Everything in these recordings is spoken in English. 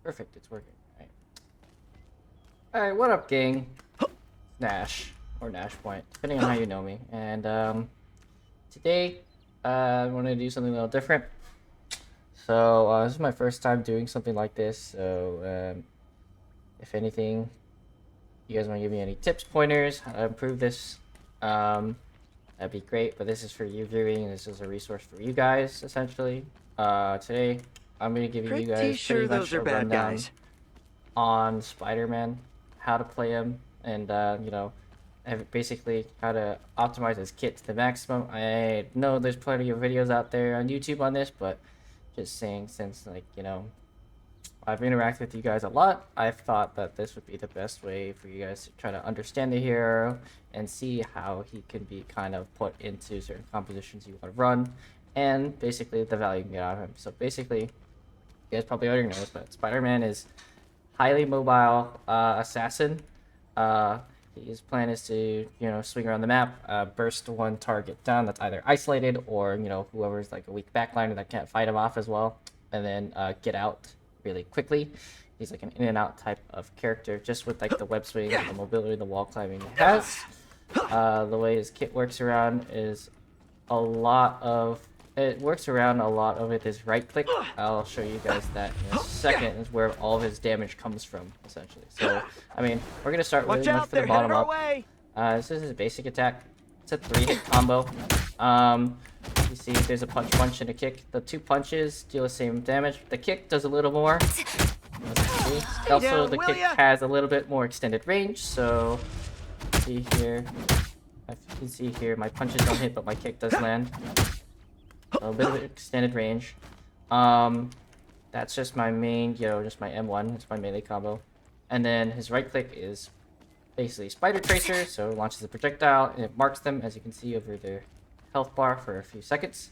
Perfect, it's working. Alright, what up, gang? Nash, or nAshpoint, depending on how you know me. And today, I want to do something a little different. So, this is my first time doing something like this, so if anything, you guys want to give me any tips, pointers, how to improve this, that'd be great. But this is for you viewing, and this is a resource for you guys, essentially. Today, I'm going to give you guys pretty much a rundown on Spider-Man, how to play him, and you know, basically how to optimize his kit to the maximum. I know there's plenty of videos out there on YouTube on this, but just saying, since, like, you know, I've interacted with you guys a lot, I thought that this would be the best way for you guys to try to understand the hero and see how he can be kind of put into certain compositions you want to run, and basically the value you can get out of him. So basically, you guys probably already know this, but Spider-Man is highly mobile assassin. His plan is to, you know, swing around the map, burst one target down that's either isolated or, you know, whoever's like a weak backliner that can't fight him off as well, and then get out really quickly. He's like an in and out type of character, just with like the web swing, the mobility, the wall climbing he has. The way his kit works around is it works around a lot of it is right click. I'll show you guys that in a second, is where all of his damage comes from, essentially. So, I mean, we're going to start really much from the bottom up. This is his basic attack. It's a 3-hit combo. You see there's a punch and a kick. The 2 punches deal the same damage. The kick does a little more. Also, the kick has a little bit more extended range, so see here. You can see here my punches don't hit, but my kick does land. A bit of extended range. That's just my main, just my M1. It's my melee combo. And then his right click is basically Spider Tracer, so it launches a projectile and it marks them, as you can see, over their health bar for a few seconds.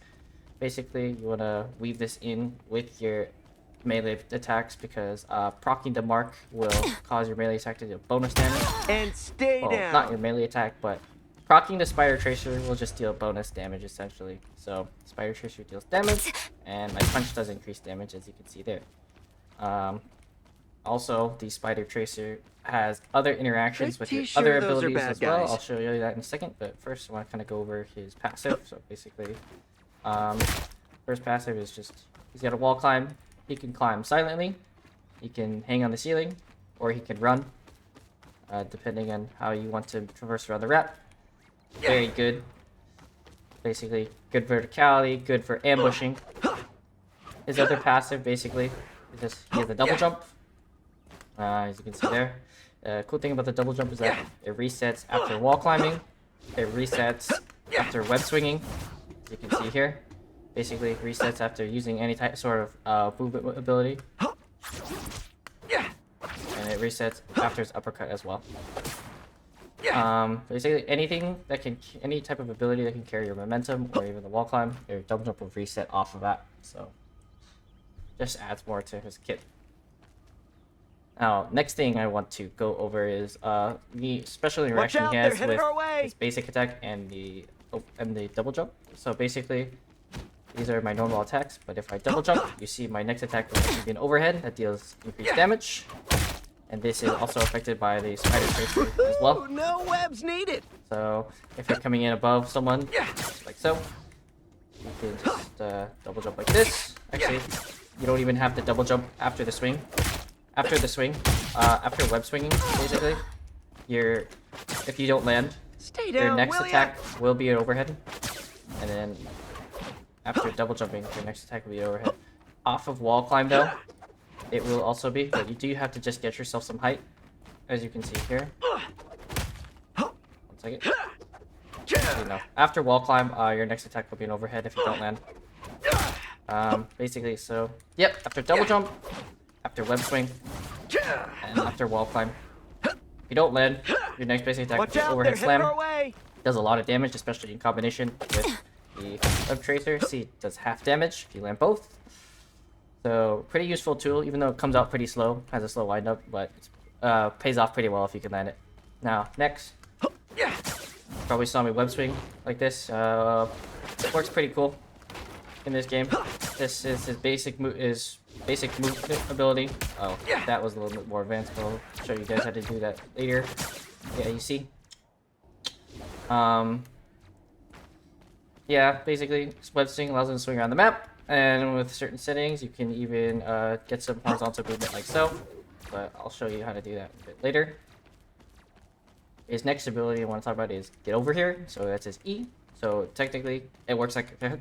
Basically, you want to weave this in with your melee attacks, because proccing the mark will cause your melee attack to deal bonus damage. And stay down. Not your melee attack, but proccing the Spider Tracer will just deal bonus damage, essentially. So Spider Tracer deals damage, and my punch does increase damage, as you can see there. Also, the Spider Tracer has other interactions with your other abilities as well. I'll show you that in a second, but first I want to kind of go over his passive. So basically, first passive is just, he's got a wall climb. He can climb silently, he can hang on the ceiling, or he can run, depending on how you want to traverse around the map. Very good. Basically, good verticality, good for ambushing. His other passive, basically, is just, he has a double jump. As you can see there. Cool thing about the double jump is that it resets after wall climbing. It resets after web swinging, as you can see here. Basically, it resets after using any type sort of movement ability. And it resets after his uppercut as well. Basically any type of ability that can carry your momentum, or even the wall climb, your double jump will reset off of that. So just adds more to his kit. Now, next thing I want to go over is the special interaction he has with his basic attack and the double jump. So basically, these are my normal attacks, but if I double jump, you see my next attack will actually be an overhead that deals increased damage. And this is also affected by the Spider Tracer as well. No webs needed. So if you're coming in above someone, like so, you can just double jump like this. Actually, you don't even have to double jump after the swing. After after web swinging, basically, if you don't land, your next attack will be an overhead, and then after double jumping, your next attack will be an overhead. Off of wall climb, though, it will also be, but you do have to just get yourself some height, as you can see here. 1 second. After wall climb, your next attack will be an overhead if you don't land. Basically, so yep. After double jump, after web swing, and after wall climb. If you don't land, your next basic attack will be overhead slam. Does a lot of damage, especially in combination with the web tracer. See, it does half damage if you land both. So pretty useful tool, even though it comes out pretty slow, has a slow wind up, but it pays off pretty well if you can land it. Now, next, probably saw me web swing like this. It works pretty cool. in this game. This is his basic movement ability. Oh, that was a little bit more advanced, but I'll show you guys how to do that later. Yeah, you see. Yeah, basically, web swing allows him to swing around the map, and with certain settings, you can even get some horizontal movement like so. But I'll show you how to do that a bit later. His next ability I want to talk about is get over here. So that's his E. So technically, it works like a hook.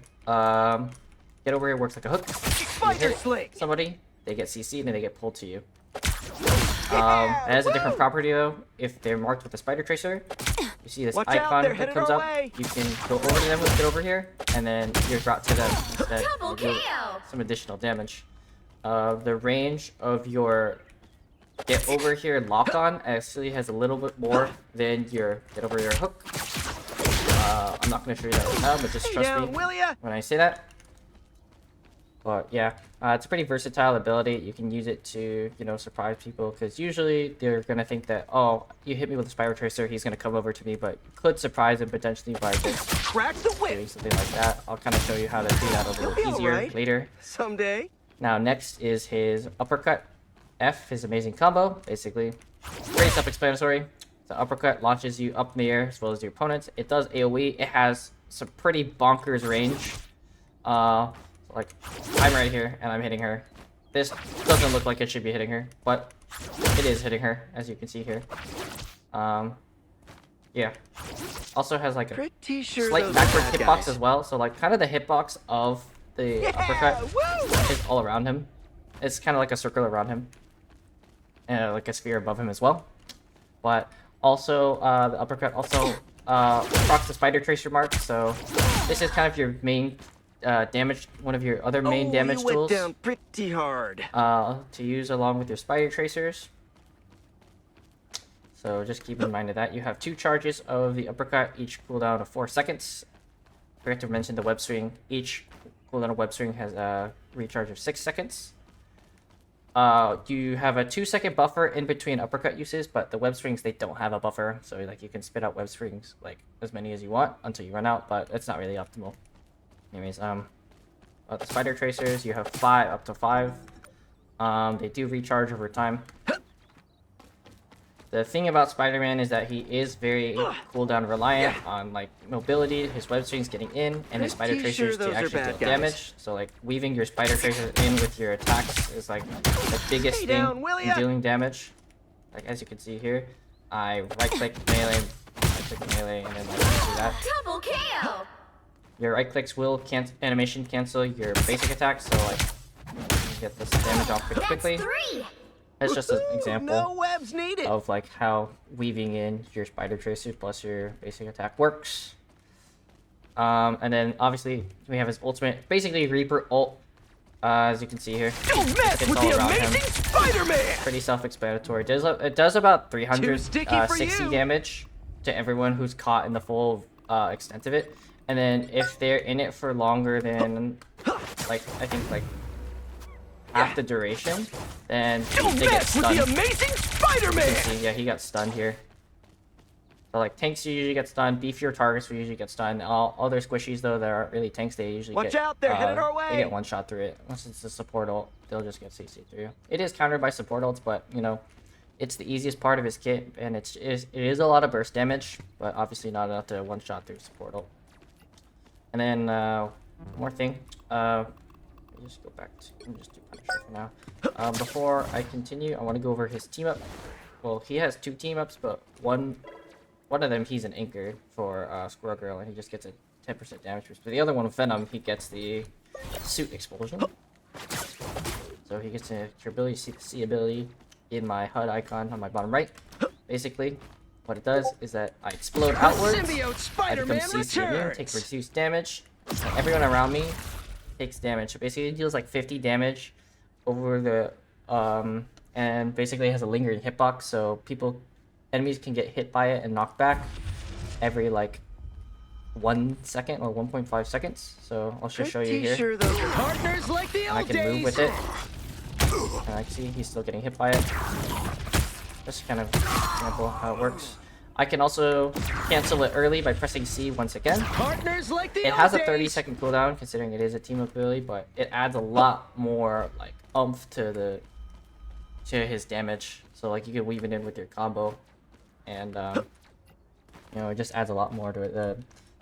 Get over here works like a hook. Spider sling. Somebody, they get CC'd and they get pulled to you. It has a different property though. If they're marked with a spider tracer, you see this icon that comes up. You can go over to them with get over here, and then you're brought to them instead. And do some additional damage. The range of your get over here lock on actually has a little bit more than your get over here hook. I'm not going to show you that right now, but just trust me when I say that. But yeah, it's a pretty versatile ability. You can use it to, you know, surprise people, because usually they're going to think that, oh, you hit me with a spiral tracer, he's going to come over to me, but you could surprise him potentially by just doing something like that. I'll kind of show you how to do that a little easier later. Someday. Now next is his uppercut. F, his amazing combo, basically. Pretty self-explanatory. The uppercut launches you up in the air as well as your opponents. It does AoE. It has some pretty bonkers range. Like, I'm right here and I'm hitting her. This doesn't look like it should be hitting her, but it is hitting her, as you can see here. Yeah. Also has like a slight backward hitbox as well. So like kind of the hitbox of the uppercut is all around him. It's kind of like a circle around him. And like a sphere above him as well. But also, the uppercut also procs the spider tracer mark. So this is kind of your main damage, one of your other main damage tools. Down pretty hard. To use along with your spider tracers. So just keep in mind of that. You have 2 charges of the uppercut, each cooldown of 4 seconds. Forgot to mention the web swing. Each cooldown of web swing has a recharge of 6 seconds. You have a 2-second buffer in between uppercut uses, but the web swings, they don't have a buffer. So like you can spit out web swings like as many as you want until you run out, but it's not really optimal. Anyways, the spider tracers, you have 5 up to 5. They do recharge over time. The thing about Spider-Man is that he is very cooldown reliant on like mobility, his web swings getting in, and his spider tracers to actually deal damage. So like weaving your spider tracers in with your attacks is like the biggest thing in dealing damage. Like as you can see here, I right click melee, and then I do that. Double KO. Your right clicks will animation cancel your basic attacks, so like you can get this damage off pretty quickly. That's just an example of like how weaving in your spider tracers plus your basic attack works. And then obviously we have his ultimate, basically Reaper ult, as you can see here. Don't mess with the amazing Spider-Man! Pretty self-explanatory. It does about 360 damage to everyone who's caught in the full extent of it. And then if they're in it for longer than like I think like half the duration, then they get stunned. With the amazing Spider-Man! See, yeah, he got stunned here. So like tanks usually get stunned, beefier targets will usually get stunned. All other squishies though that aren't really tanks, they usually Watch out, they're headed our way. They get one shot through it. Once it's a support ult, they'll just get CC through. It is countered by support ults, but you know, it's the easiest part of his kit, and it is a lot of burst damage, but obviously not enough to one shot through support ult. And then one more thing. Just go back to, let me just do Punisher for now. Before I continue, I want to go over his team up. Well, he has 2 team ups, but one of them he's an anchor for Squirrel Girl, and he just gets a 10% damage boost. But the other one with Venom, he gets the suit explosion. So he gets a ability, see ability in my HUD icon on my bottom right. Basically, what it does is that I explode outwards. I become CC immune, take reduced damage. And everyone around me takes damage. So basically it deals like 50 damage over the and basically has a lingering hitbox, so enemies can get hit by it and knocked back every like 1 second or 1.5 seconds. So I'll just show you here. Sure those are partners like the old I can move with it. And I see he's still getting hit by it. Just kind of example how it works. I can also cancel it early by pressing C once again. Partners like the It old has a days. 30-second cooldown, considering it is a team ability, but it adds a lot more like oomph to his damage. So like you can weave it in with your combo, and you know, it just adds a lot more to it.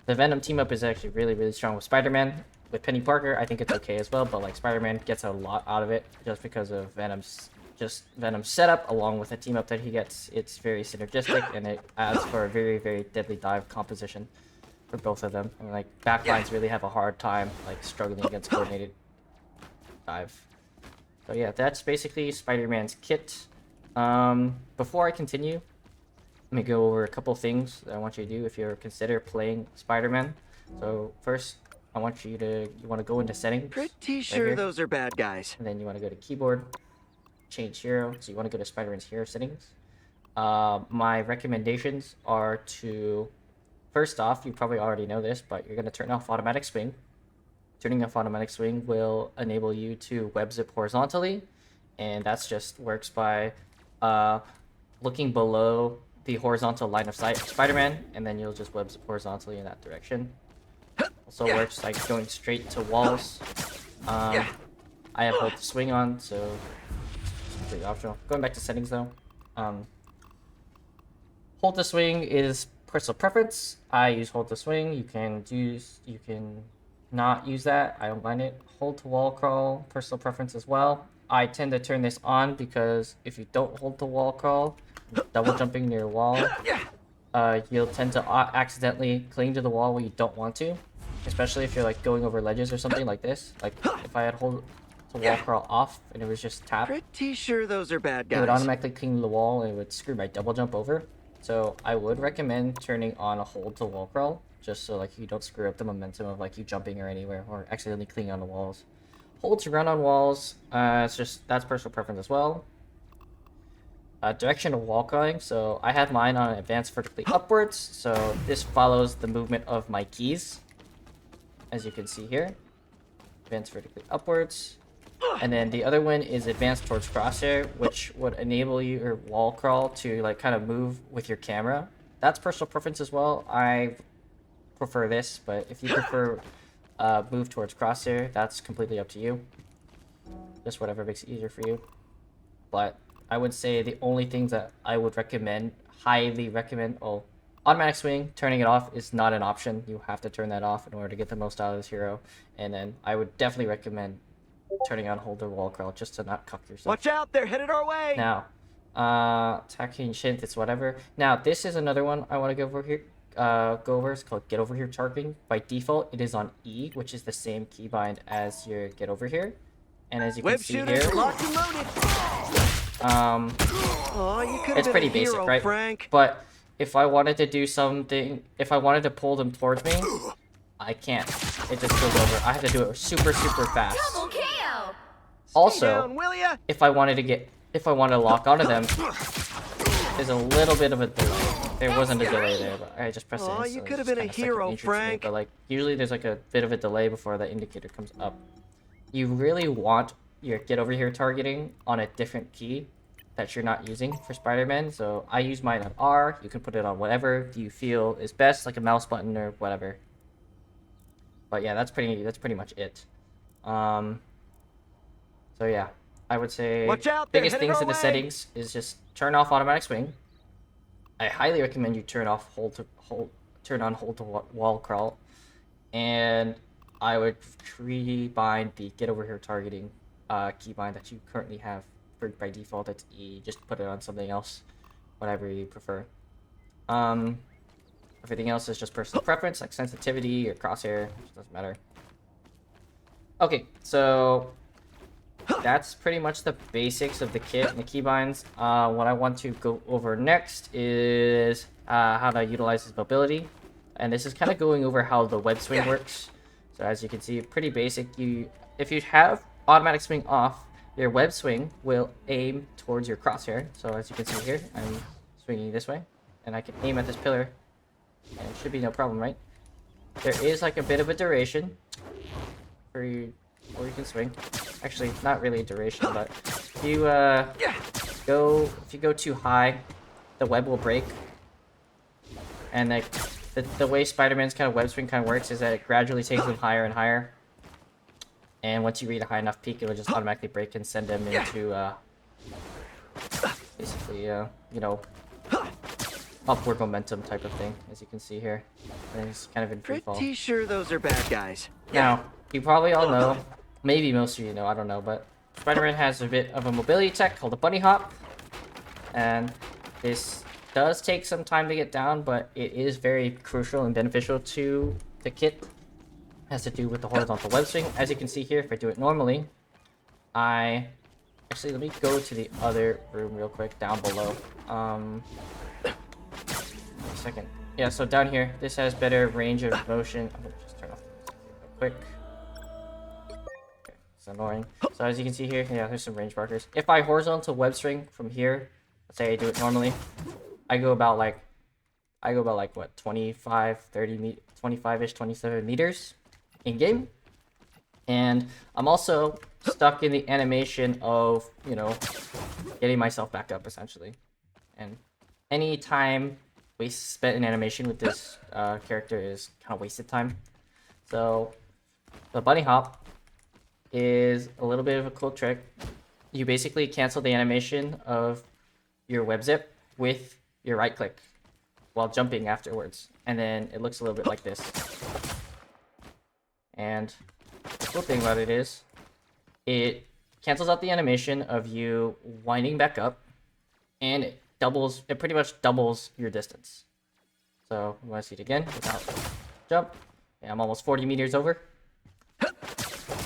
The Venom team up is actually really strong with Spider-Man. With Penny Parker, I think it's okay as well, but like Spider-Man gets a lot out of it just because of Venom's setup, along with the team up that he gets. It's very synergistic, and it adds for a very deadly dive composition for both of them. And like backlines really have a hard time like struggling against coordinated dive. So yeah, that's basically Spider-Man's kit. Before I continue, let me go over a couple things that I want you to do if you're consider playing Spider-Man. So first, I want you want to go into settings. Pretty right sure here, those are bad guys. and then you want to go to keyboard, change hero. So you want to go to Spider-Man's hero settings. My recommendations are to, first off, you probably already know this, but you're going to turn off automatic swing. Turning off automatic swing will enable you to web zip horizontally, and that's just works by looking below the horizontal line of sight of Spider-Man, and then you'll just web zip horizontally in that direction. Also works like going straight to walls. I have hold to swing on, so it's completely optional. Going back to settings though, hold to swing is personal preference. I use hold to swing. You can not use that. I don't mind it. Hold to wall crawl, personal preference as well. I tend to turn this on because if you don't hold to wall crawl, double jumping near a wall, you'll tend to accidentally cling to the wall when you don't want to, especially if you're like going over ledges or something like this. Like if I had hold to wall crawl off and it was just tap, Pretty sure those are bad it would guys. automatically cling to the wall and it would screw my double jump over. So I would recommend turning on a hold to wall crawl, just so like you don't screw up the momentum of like you jumping or anywhere or accidentally clinging on the walls. Hold to run on walls, that's personal preference as well. Direction of wall crawling, so I have mine on advanced vertically upwards, so this follows the movement of my keys, as you can see here. Advanced vertically upwards. And then the other one is advanced towards crosshair, which would enable your wall crawl to like kind of move with your camera. That's personal preference as well. I prefer this, but if you prefer move towards crosshair, that's completely up to you. Just whatever makes it easier for you. But I would say the only things that I would recommend, highly recommend, automatic swing, turning it off is not an option. You have to turn that off in order to get the most out of this hero. And then I would definitely recommend turning on hold or wall crawl just to not cuck yourself. Watch out, they're headed our way. Now, attacking Shinth, it's whatever. Now, this is another one I want to go over here. It's called Get Over Here targeting. By default, it is on E, which is the same keybind as your Get Over Here. And as you can Web see shooters here, locked and loaded. You could have it's been pretty a basic, hero, right? Frank. But if I wanted to do something, if I wanted to pull them towards me, I can't. It just goes over. I have to do it super fast. Double KO! Also, down, will ya? if I wanted to lock onto them, there's a little bit of a delay. There wasn't a delay there, but I just pressed it. You could have been a hero, Frank. But like usually there's like a bit of a delay before the indicator comes up. You really want your Get Over Here targeting on a different key that you're not using for Spider-Man. So I use mine on R. You can put it on whatever you feel is best, like a mouse button or whatever. But yeah, that's pretty much it. So yeah, I would say Watch out, they're biggest headed things our in the way. settings is just turn off automatic swing. I highly recommend you turn on hold to wall crawl, and I would rebind the Get Over Here targeting keybind that you currently have by default. It's E. Just put it on something else, whatever you prefer. Everything else is just personal preference, like sensitivity or crosshair. It doesn't matter. Okay, so that's pretty much the basics of the kit and the keybinds. What I want to go over next is how to utilize his mobility. And this is kind of going over how the web swing works. So as you can see, pretty basic. If you have automatic swing off, your web swing will aim towards your crosshair. So as you can see here, I'm swinging this way. And I can aim at this pillar. And it should be no problem, right? There is like a bit of a duration for you, or you can swing. Actually, not really a duration, but if you go too high, the web will break. And like the way Spider-Man's kind of web swing kind of works is that it gradually takes him higher and higher. And once you reach a high enough peak, it'll just automatically break and send him into basically you know, upward momentum type of thing, as you can see here. And he's kind of in free fall. Pretty sure those are bad guys. Now, you probably all know, maybe most of you know, I don't know, but Spider-Man has a bit of a mobility tech called the bunny hop. And this does take some time to get down, but it is very crucial and beneficial to the kit. It has to do with the horizontal web swing. As you can see here, if I do it normally, actually, let me go to the other room real quick, down below. A second. Yeah, so down here, this has better range of motion. I'm gonna just turn off real quick. Okay, it's annoying. So as you can see here, yeah, there's some range markers. If I horizontal web swing from here, let's say I do it normally, I go about like what, 25, 30 25-ish, 27 meters in game. And I'm also stuck in the animation of, you know, getting myself back up essentially. And any time we spent in animation with this character is kind of wasted time. So the bunny hop is a little bit of a cool trick. You basically cancel the animation of your web zip with your right click while jumping afterwards, and then it looks a little bit like this. And the cool thing about it is it cancels out the animation of you winding back up, and it pretty much doubles your distance. So you want to see it again without jump. Yeah, I'm almost 40 meters over,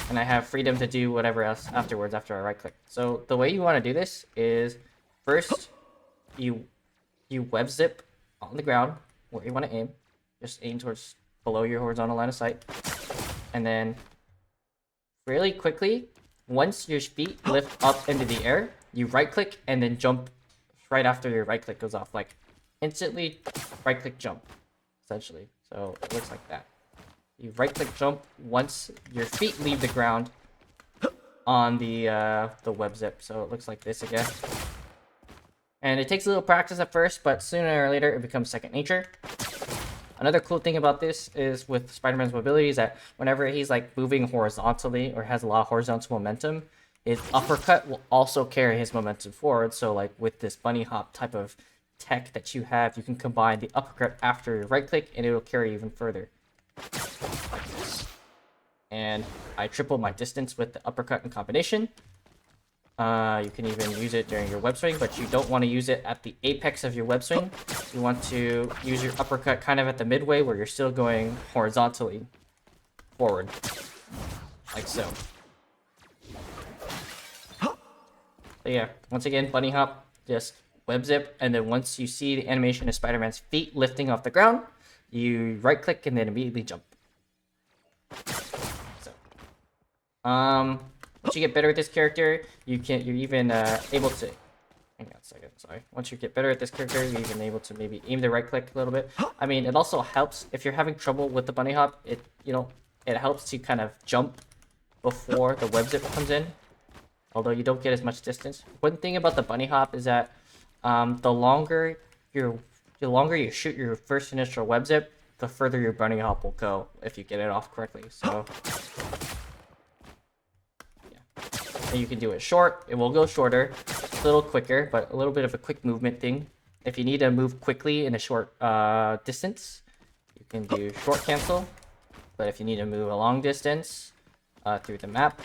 and I have freedom to do whatever else afterwards after I right click. So the way you want to do this is first you web zip on the ground where you want to aim. Just aim towards below your horizontal line of sight, and then really quickly, once your feet lift up into the air, you right click and then jump right after your right click goes off. Like instantly right click jump, essentially. So it looks like that. You right click jump once your feet leave the ground on the web zip. So it looks like this again. And it takes a little practice at first, but sooner or later it becomes second nature. Another cool thing about this is with Spider-Man's mobility is that whenever he's like moving horizontally or has a lot of horizontal momentum, his uppercut will also carry his momentum forward. So like with this bunny hop type of tech that you have, you can combine the uppercut after your right click and it'll carry even further. Like this. And I triple my distance with the uppercut in combination. You can even use it during your web swing, but you don't want to use it at the apex of your web swing. You want to use your uppercut kind of at the midway where you're still going horizontally forward, like so. So yeah, once again, bunny hop, just web zip, and then once you see the animation of Spider-Man's feet lifting off the ground, you right click and then immediately jump. So, once you get better at this character, you're even able to. Hang on a second, sorry. Once you get better at this character, you're even able to maybe aim the right click a little bit. I mean, it also helps if you're having trouble with the bunny hop. It helps to kind of jump before the web zip comes in, although you don't get as much distance. One thing about the bunny hop is that the longer you shoot your first initial web zip, the further your bunny hop will go if you get it off correctly. So. And you can do it short, it will go shorter, a little quicker, but a little bit of a quick movement thing. If you need to move quickly in a short distance, you can do short cancel. But if you need to move a long distance through the map,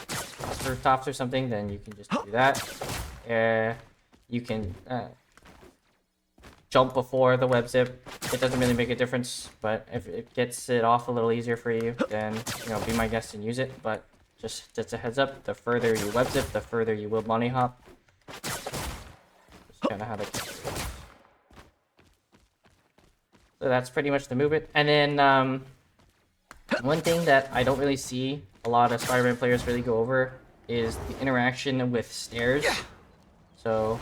rooftops or something, then you can just do that. You can jump before the web zip. It doesn't really make a difference, but if it gets it off a little easier for you, then be my guest and use it. But just a heads up, the further you web zip, the further you will bunny hop. That's kind of how they. So that's pretty much the movement. And then one thing that I don't really see a lot of Spider-Man players really go over is the interaction with stairs. So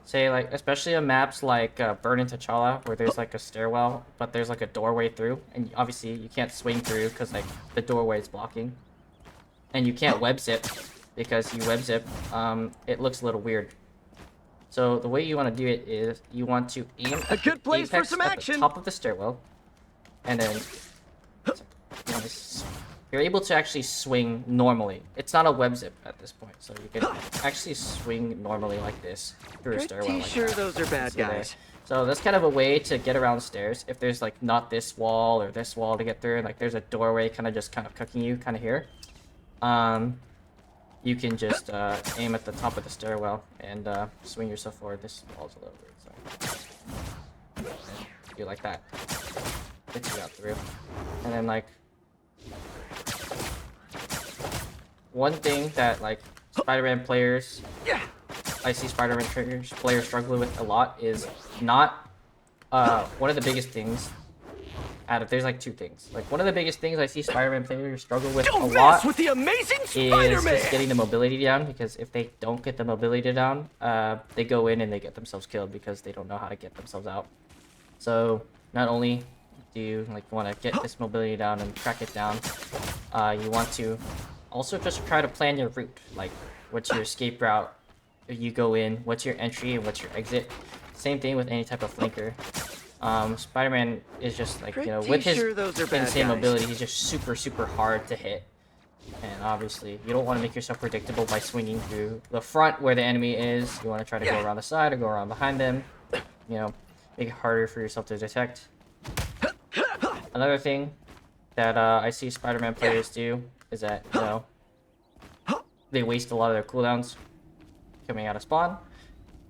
say like, especially on maps like Burn in T'Challa, where there's like a stairwell, but there's like a doorway through, and obviously you can't swing through because like the doorway is blocking. And you can't web zip because you web zip, it looks a little weird. So the way you want to do it is you want to aim A at good the place for apex some at action. the top of the stairwell, and then you're able to actually swing normally. It's not a web zip at this point, so you can actually swing normally like this through a stairwell Pretty like sure that. those are bad See there? guys. So that's kind of a way to get around the stairs. If there's like not this wall or this wall to get through, like there's a doorway kind of cooking you kind of here. You can just aim at the top of the stairwell and swing yourself forward. This wall's a little weird, so do like that. Gets you out through, and then like one thing that like Spider-Man players, I see Spider-Man players struggle with a lot is not one of the biggest things. There's like two things. Like one of the biggest things I see Spider-Man players struggle with a lot with the amazing is Spider-Man. just getting the mobility down, because if they don't get the mobility down, they go in and they get themselves killed because they don't know how to get themselves out. So not only do you like want to get this mobility down and track it down, you want to also just try to plan your route. Like what's your escape route if you go in, what's your entry and what's your exit. Same thing with any type of flanker. Spider-Man is just like, with his insane mobility, he's just super hard to hit. And obviously, you don't want to make yourself predictable by swinging through the front where the enemy is. You want to try to go around the side or go around behind them. Make it harder for yourself to detect. Another thing that I see Spider-Man players do is that, they waste a lot of their cooldowns coming out of spawn.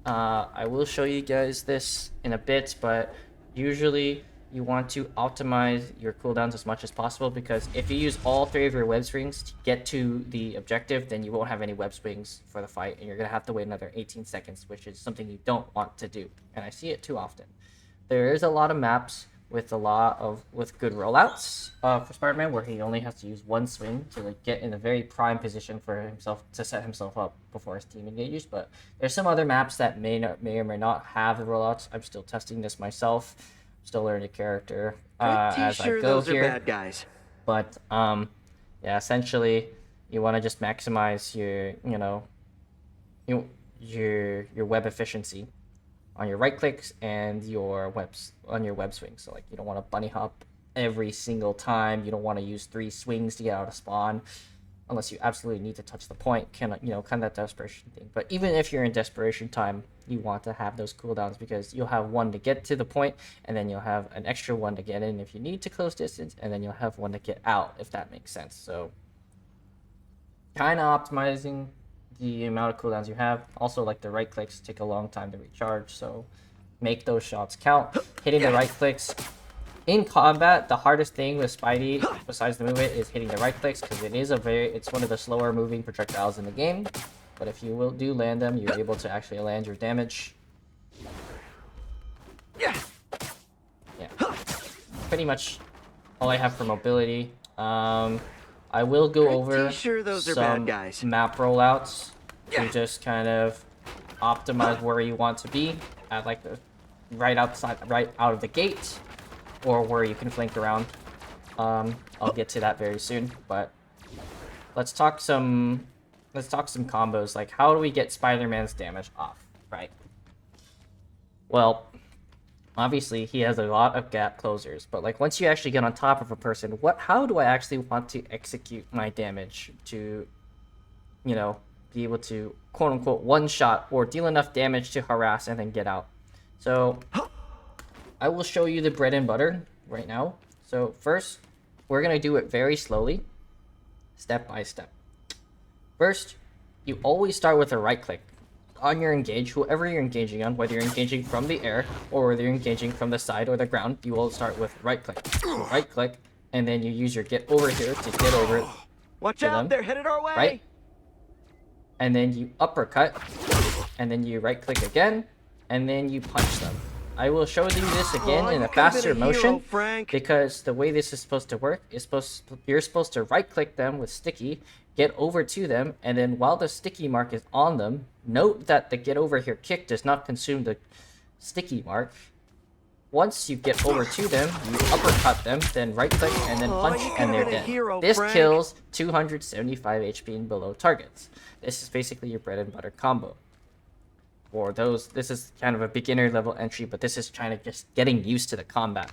I will show you guys this in a bit, but usually you want to optimize your cooldowns as much as possible, because if you use all 3 of your web swings to get to the objective, then you won't have any web swings for the fight, and you're going to have to wait another 18 seconds, which is something you don't want to do, and I see it too often. There is a lot of maps with good rollouts for Spider-Man where he only has to use 1 swing to like get in a very prime position for himself to set himself up before his team engages. But there's some other maps that may or may not have the rollouts. I'm still testing this myself. I'm still learning the character as I go those here. Are bad guys. But yeah, essentially you want to just maximize your web efficiency on your right clicks and your web swings. So like you don't want to bunny hop every single time. You don't want to use 3 swings to get out of spawn unless you absolutely need to touch the point. Kind of that desperation thing. But even if you're in desperation time, you want to have those cooldowns, because you'll have 1 to get to the point, and then you'll have an extra 1 to get in if you need to close distance, and then you'll have 1 to get out, if that makes sense. So kind of optimizing the amount of cooldowns you have. Also, like the right clicks take a long time to recharge, so make those shots count. Hitting the right clicks in combat, the hardest thing with Spidey besides the movement is hitting the right clicks, because it's one of the slower moving projectiles in the game. But if you do land them, you're able to actually land your damage. Yeah, pretty much all I have for mobility. I will go over some map rollouts to just kind of optimize where you want to be at like the right out of the gate, or where you can flank around. I'll get to that very soon, but let's talk some combos. Like, how do we get Spider-Man's damage off, right? Well, obviously he has a lot of gap closers, but like once you actually get on top of a person, how do I actually want to execute my damage to be able to quote unquote one shot or deal enough damage to harass and then get out? So I will show you the bread and butter right now. So first, we're gonna do it very slowly, step by step. First, you always start with a right click on your engage. Whoever you're engaging on, whether you're engaging from the air or whether you're engaging from the side or the ground, you will start with right click. So right click, and then you use your get over here to get over Watch out, they're headed our way. Right? And then you uppercut, and then you right click again, and then you punch them. I will show you this again in a faster motion, because the way this is supposed to work is you're supposed to right click them with sticky, get over to them, and then while the sticky mark is on them, note that the get over here kick does not consume the sticky mark. Once you get over to them, you uppercut them, then right click and then punch, and they're dead. This kills 275 HP and below targets. This is basically your bread and butter combo. for those, this is kind of a beginner level entry, but this is trying to just getting used to the combat.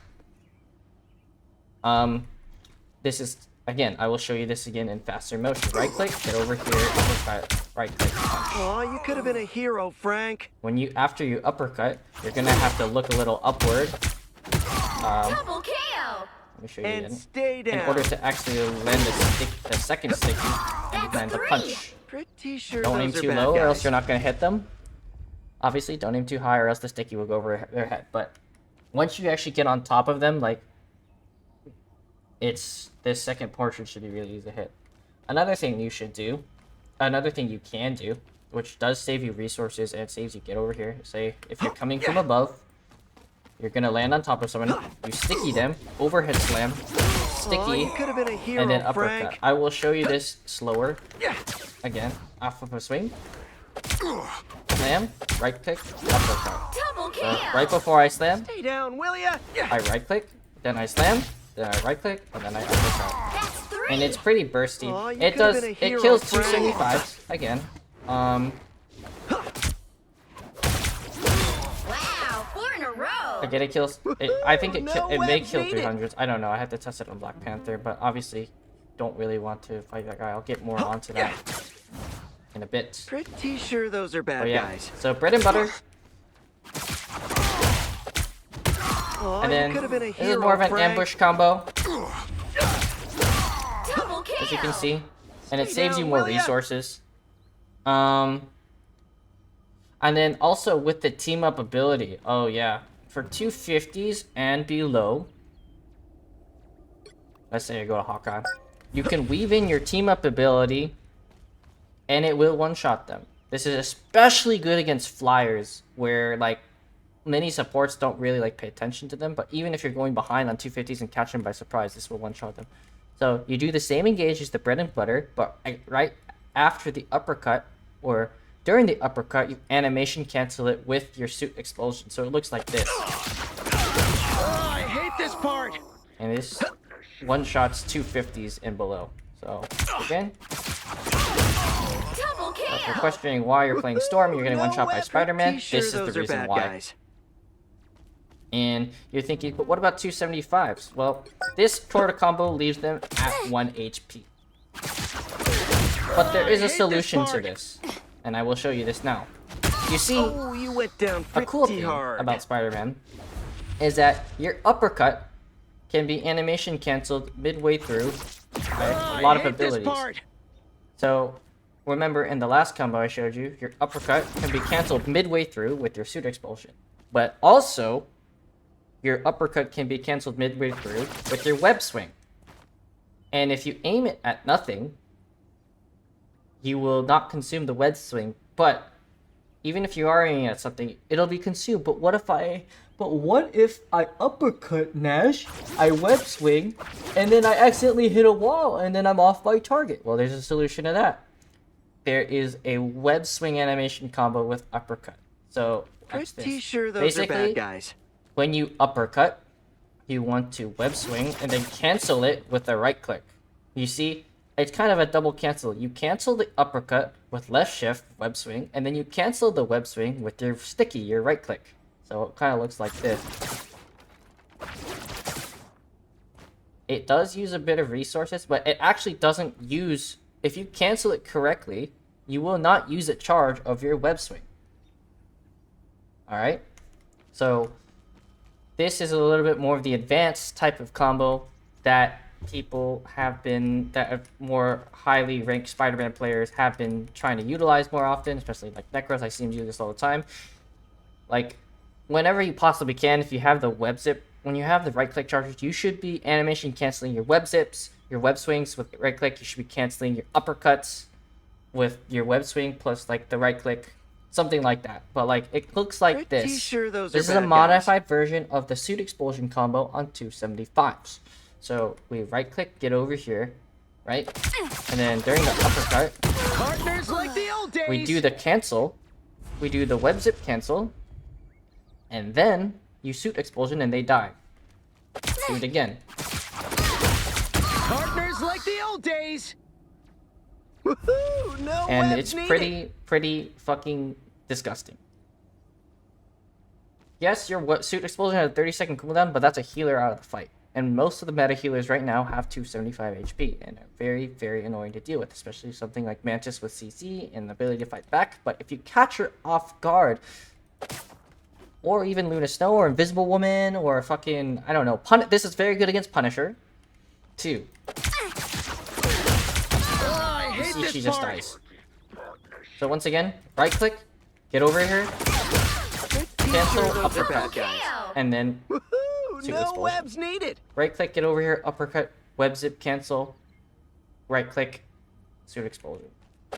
This is, again, I will show you this again in faster motion. Right click, get over here, uppercut, right click, punch. Oh, you could have been a hero, Frank. After you uppercut, you're gonna have to look a little upward. Double KO. Let me show you And again. stay down. In order to actually land the second sticky, you land the punch. Pretty sure Don't aim those are too bad low, guys. or else you're not gonna hit them. Obviously, don't aim too high, or else the sticky will go over their head. But once you actually get on top of them, like, this second portion should be really easy to hit. Another thing you can do, which does save you resources and saves you, get over here. Say, if you're coming from above, you're gonna land on top of someone, you sticky them, overhead slam, sticky, you could have been a hero, and then uppercut. Frank. I will show you this slower. Again, off of a swing. Slam, right click, uppercut. Double So, KO. right before I slam, Stay down, will ya? I right click, then I slam, then I right click, and then I uppercut. That's 3. And it's pretty bursty. Aw, you It could've does. been a It hero, kills Frank. 275s again. Wow, 4 in a row. Again, it kills. I think it No it may way, kill beat it. 300s. I don't know. I have to test it on Black Panther, but obviously, don't really want to fight that guy. I'll get more onto that in a bit. Pretty sure those are bad But yeah. guys. So bread and butter, Oh, and then you could have been a this hero, is more of an Frank. ambush combo, Double KO. as you can see, and it Stay saves you down, more will ya? resources. And then also with the team up ability, oh yeah, for 250s and below, let's say I go to Hawkeye, you can weave in your team up ability, and it will one-shot them. This is especially good against flyers, where like many supports don't really like pay attention to them, but even if you're going behind on 250s and catch them by surprise, this will one-shot them. So you do the same engage as the bread and butter, but right after the uppercut, or during the uppercut, you animation cancel it with your suit explosion. So it looks like this. Oh, I hate this part. And this one-shots 250s and below. So again, Double if you're KO. questioning why you're playing Storm, you're getting No one-shot by way, Spider-Man, pretty sure this is the those are reason bad why. guys. And you're thinking, but what about 275s? Well, this Torta combo leaves them at 1 HP. But there is a solution to this, and I will show you this now. You see, Oh, you went down a pretty cool thing hard. about Spider-Man is that your uppercut can be animation canceled midway through by a lot of I hate this abilities. part. So remember in the last combo I showed you, your uppercut can be canceled midway through with your suit expulsion. But also, your uppercut can be canceled midway through with your web swing. And if you aim it at nothing, you will not consume the web swing. But even if you are aiming at something, it'll be consumed. But what if I uppercut Nash, I web swing, and then I accidentally hit a wall, and then I'm off by target? Well, there's a solution to that. There is a web swing animation combo with uppercut. So watch Pretty this. sure those Basically, are bad guys. when you uppercut, you want to web swing and then cancel it with a right click. You see, it's kind of a double cancel. You cancel the uppercut with left shift, web swing, and then you cancel the web swing with your sticky, your right click. So it kind of looks like this. It does use a bit of resources, but it actually doesn't use, if you cancel it correctly, you will not use a charge of your web swing. Alright? So this is a little bit more of the advanced type of combo that people have been, that are more highly ranked Spider-Man players have been trying to utilize more often, especially like Necros. I see them do this all the time. Like, whenever you possibly can, if you have the web zip, when you have the right click charges, you should be animation canceling your web zips, your web swings with right click. You should be canceling your uppercuts with your web swing plus like the right click, something like that. But like, it looks like Pretty this. sure those This are is a bad modified version of the suit explosion combo on 275s. So we right click, get over here, right? And then during the uppercut, Partners like the old days. we do the cancel, we do the web zip cancel, and then you suit explosion and they die. Do it again. Partners like the old days. Woohoo! No And webs it's needed. pretty fucking disgusting. Yes, your suit explosion had a 30-second cooldown, but that's a healer out of the fight. And most of the meta healers right now have 275 HP, and are very, very annoying to deal with, especially something like Mantis with CC and the ability to fight back. But if you catch her off guard, or even Luna Snow, or Invisible Woman, or fucking, I don't know, this is very good against Punisher, too. I You hate see, this she just part. dies. So once again, right click, get over here, cancel, Those are bad uppercut, guys. KO. and then Woohoo! Suit No explosion. webs needed. right click, get over here, uppercut, web zip, cancel, right click, suit explosion. The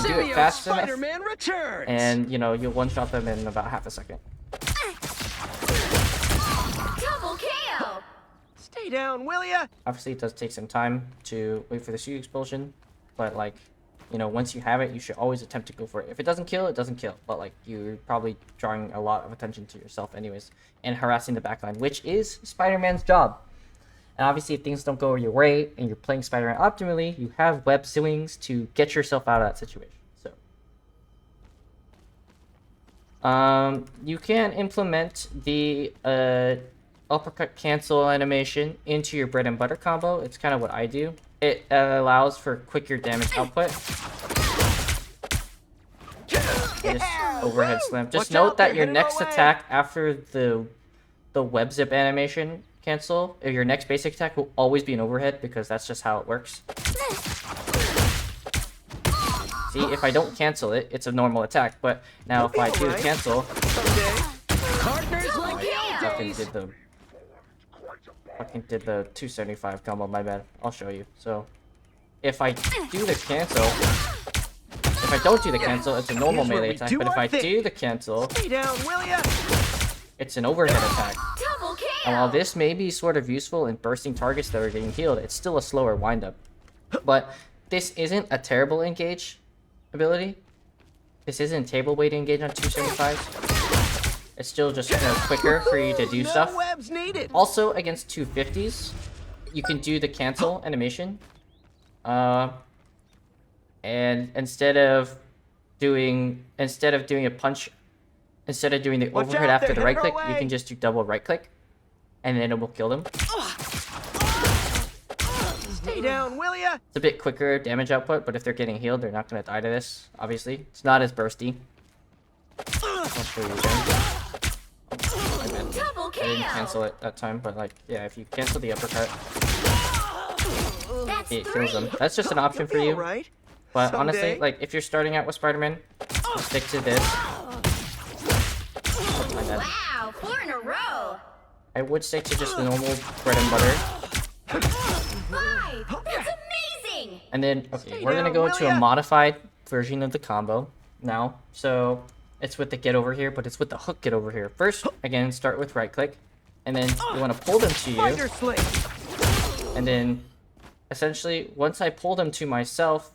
do it symbiote fast enough, Spider-Man returns. And, you know, you'll one-shot them in about half a second. Double KO. Stay down, will ya? Obviously, it does take some time to wait for the suit explosion, but, like, you know, once you have it, you should always attempt to go for it. If it doesn't kill, it doesn't kill. But, like, you're probably drawing a lot of attention to yourself anyways, and harassing the backline, which is Spider-Man's job. And obviously, if things don't go your way, and you're playing Spider-Man optimally, you have web swings to get yourself out of that situation. So, you can implement the uppercut cancel animation into your bread and butter combo. It's kind of what I do. It allows for quicker damage output. Just overhead slam. Just Watch note out, that they're your headed next our way. attack after the web zip animation cancel, or your next basic attack will always be an overhead because that's just how it works. See, if I don't cancel it, it's a normal attack. But now if I do the alright. cancel, Someday. Partners like the old fucking days. did the 275 combo. My bad. I'll show you. So, if I do the cancel, if I don't do the cancel, it's a normal Here's where melee we attack. do But if our I thing. do the cancel, Stay down, will ya? it's an overhead attack. Double KO. And while this may be sort of useful in bursting targets that are getting healed, it's still a slower windup. But this isn't a terrible engage ability. This isn't table weight engage on 275s. It's still just, you know, quicker for you to do No stuff. webs needed. Also, against 250s, you can do the cancel animation. And instead of doing a punch, instead of doing the Watch overhead out, after they're the right headed click, our you way. can just do double right click, and then it will kill them. Stay down, will ya? It's a bit quicker damage output, but if they're getting healed, they're not going to die to this, obviously. It's not as bursty. I'll show you again. Oh, my bad. Double I didn't KO. cancel it that time, but, like, yeah, if you cancel the uppercut, That's it three. kills them. That's just an option for you. Right? But honestly, Someday. like, if you're starting out with Spider-Man, just stick to this. Oh, my bad. Wow, 4 in a row. I would stick to just the normal bread and butter. 5. That's amazing. And then, okay, Stay we're gonna down, go will to a ya? modified version of the combo now. So it's with the get over here, but it's with the hook get over here. First, again, start with right click, and then you want to pull them to you, Spider sling. and then essentially once I pull them to myself,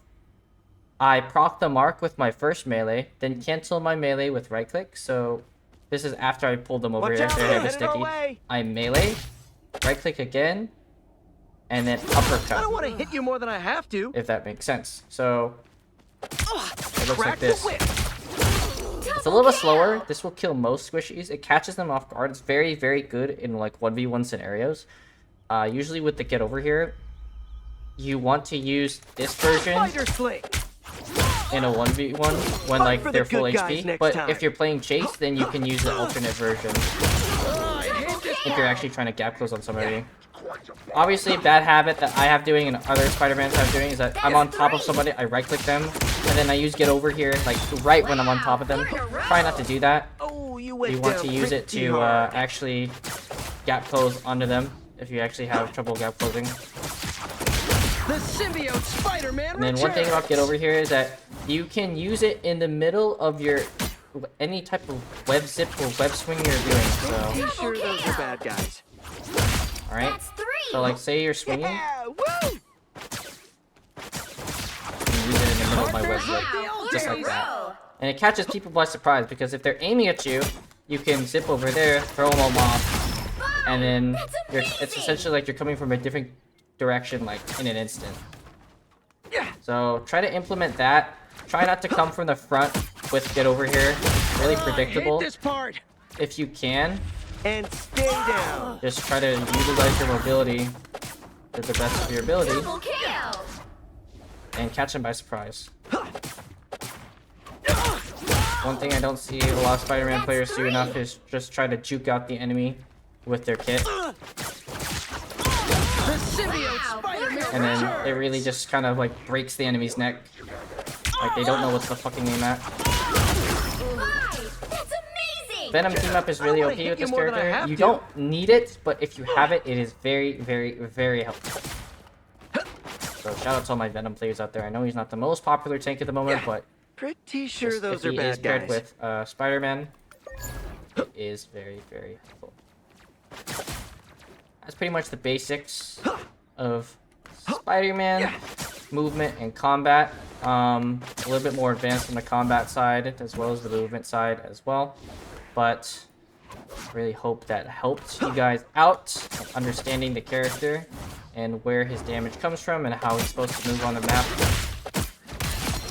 I proc the mark with my first melee, then cancel my melee with right click. So this is after I pulled them over Watch here. out, They're they're heavy headed our sticky. way. I melee, right click again, and then I uppercut. don't want to hit you more than I have to. If that makes sense. So it looks Crack like this. the whip. It's a little slower. This will kill most squishies. It catches them off guard. It's very, very good in like 1v1 scenarios. Usually with the get over here, you want to use this version Spider sling. in a 1v1 when Fight like for the they're full good guys HP. next But time. if you're playing Chase, then you can use the alternate version Oh, I hate this. if you're actually trying to gap close on somebody. Obviously, a bad habit that I have doing and other Spider-Mans have doing is that I'm on top of somebody, I right click them, and then I use get over here like right when I'm on top of them. Try not to do that. Oh, you went You want down to use it pretty to hard. actually gap close onto them if you actually have trouble gap closing. The symbiote Spider-Man And then one thing about get over here is that you can use it in the middle of your any type of web zip or web swing you're doing. So, Be sure those are bad guys. all right. That's 3. So like, say you're swinging, you Yeah, woo! can use it in the middle of my web zip, Wow, just 4 like in a that. row. And it catches people by surprise because if they're aiming at you, you can zip over there, throw them off, and then That's it's amazing. essentially like you're coming from a different direction like in an instant. Yeah. So try to implement that. Try not to come from the front with get over here. really I predictable. hate this part. If you can, And stay down. just try to utilize your mobility to the best of your ability Double KO. and catch him by surprise. One thing I don't see a lot of Spider-Man players do enough is just try to juke out the enemy with their kit, The symbiote Spider-Man and then it returns. really just kind of like breaks the enemy's neck. Like they don't know what the fucking aim at. Why? That's amazing. Venom team up is really I don't wanna OP hit with you this more than I character. have You to. don't need it, but if you have it, it is very, very, very helpful. So shout out to all my Venom players out there. I know he's not the most popular tank at the moment, but Pretty sure just those if are he is bad paired guys. with Spider-Man, it is very, very helpful. That's pretty much the basics of Spider-Man movement and combat. A little bit more advanced on the combat side as well as the movement side as well. But really hope that helped you guys out understanding the character and where his damage comes from and how he's supposed to move on the map.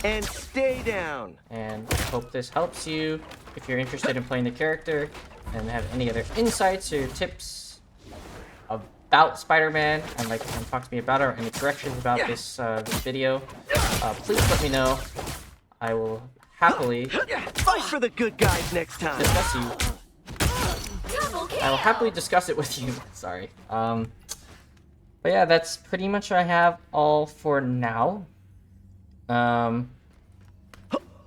And stay down. And I hope this helps you if you're interested in playing the character and have any other insights or tips about Spider-Man and like and talk to me about it or any corrections about this video. Please let me know. I will happily Fight for the good guys next time. discuss you. Double KO. I will happily discuss it with you. Sorry. But yeah, that's pretty much what I have all for now.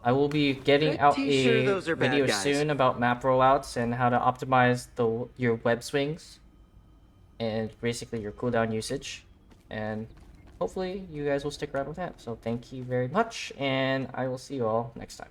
I will be getting out Pretty sure a those are bad video guys. soon about map rollouts and how to optimize your web swings and basically your cooldown usage. And hopefully you guys will stick around with that. So thank you very much, and I will see you all next time.